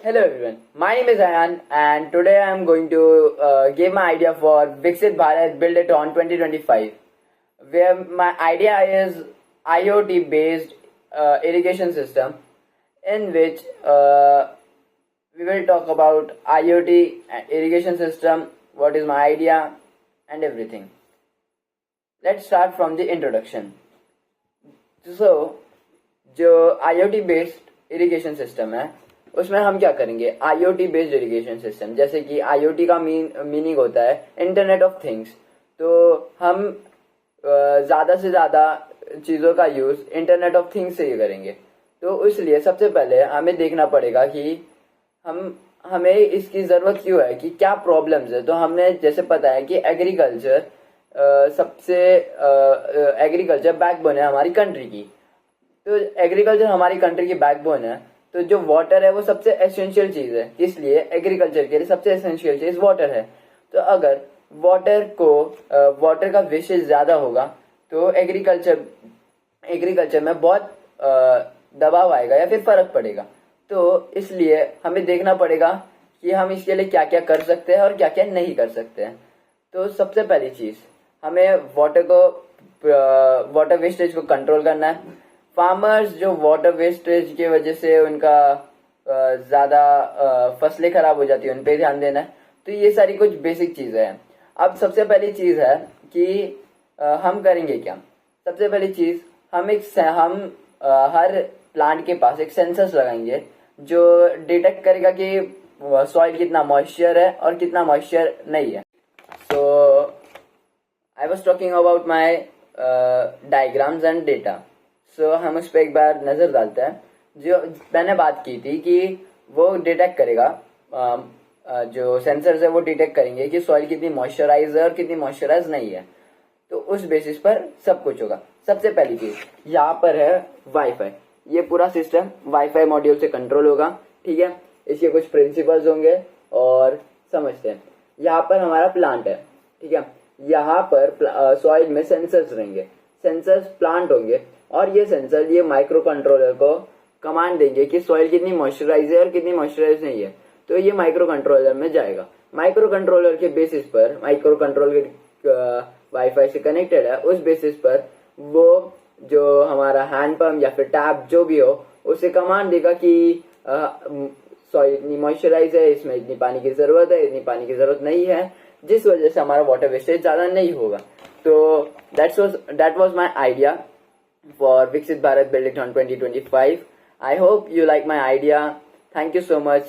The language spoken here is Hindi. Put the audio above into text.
Hello everyone, my name is Ayan and today I am going to give my idea for Viksit Bharat Build It On 2025, where my idea is IoT based irrigation system in which we will talk about IoT irrigation system, what is my idea and everything. Let's start from the introduction. So जो IoT बेस्ड इरिगेशन सिस्टम है उसमें हम क्या करेंगे, IoT बेस्ड इरिगेशन सिस्टम, जैसे कि IoT का मीनिंग होता है इंटरनेट ऑफ थिंग्स। तो हम ज़्यादा से ज़्यादा चीज़ों का यूज़ इंटरनेट ऑफ थिंग्स से ही करेंगे। तो इसलिए सबसे पहले हमें देखना पड़ेगा कि हमें इसकी ज़रूरत क्यों है, कि क्या प्रॉब्लम्स है। तो हमने जैसे पता है कि एग्रीकल्चर एग्रीकल्चर बैकबोन है हमारी कंट्री की। तो एग्रीकल्चर हमारी कंट्री की बैकबोन है, तो जो वाटर है वो सबसे एसेंशियल चीज है, इसलिए एग्रीकल्चर के लिए सबसे एसेंशियल चीज वाटर है। तो अगर वाटर का वेस्टेज ज्यादा होगा तो एग्रीकल्चर में बहुत दबाव आएगा या फिर फर्क पड़ेगा। तो इसलिए हमें देखना पड़ेगा कि हम इसके लिए क्या क्या कर सकते हैं और क्या क्या नहीं कर सकते हैं। तो सबसे पहली चीज, हमें वाटर वेस्टेज को कंट्रोल करना है। फार्मर्स जो वाटर वेस्टेज की वजह से उनका ज़्यादा फसलें खराब हो जाती है, उन पे ध्यान देना है। तो ये सारी कुछ बेसिक चीज़ें हैं। अब सबसे पहली चीज़ है कि हम करेंगे क्या। सबसे पहली चीज़, हम हर प्लांट के पास एक सेंसर्स लगाएंगे जो डिटेक्ट करेगा कि सॉइल कितना मॉइस्चर है और कितना मॉइस्चर नहीं है। So I was talking about my diagrams and data. So हम उस पर एक बार नज़र डालते हैं। जो मैंने बात की थी कि वो डिटेक्ट करेगा, जो सेंसर्स है वो डिटेक्ट करेंगे कि सॉइल कितनी मॉइस्चराइज है और कितनी मॉइस्चराइज नहीं है। तो उस बेसिस पर सब कुछ होगा। सबसे पहली चीज यहाँ पर है वाईफाई। ये पूरा सिस्टम वाईफाई मॉड्यूल से कंट्रोल होगा, ठीक है। इसके कुछ प्रिंसिपल्स होंगे और समझते हैं। यहाँ पर हमारा प्लांट है, ठीक है। यहाँ पर सॉइल में सेंसर्स रहेंगे, सेंसर्स प्लांट होंगे और ये सेंसर ये माइक्रो कंट्रोलर को कमांड देंगे कि सॉइल कितनी मॉइस्चराइज है और कितनी मॉइस्चराइज नहीं है। तो ये माइक्रो कंट्रोलर में जाएगा। माइक्रो कंट्रोलर के बेसिस पर, माइक्रो कंट्रोलर वाईफाई से कनेक्टेड है, उस बेसिस पर वो जो हमारा हैंड पंप या फिर टैप जो भी हो उसे कमांड देगा कि सॉइल इतनी मॉइस्चराइज है, इसमें इतनी पानी की जरूरत है, इतनी पानी की जरूरत नहीं है, जिस वजह से हमारा वाटर वेस्टेज ज्यादा नहीं होगा। तो that was my idea for Viksit Bharat Build It On 2025. I hope you like my idea. Thank you so much.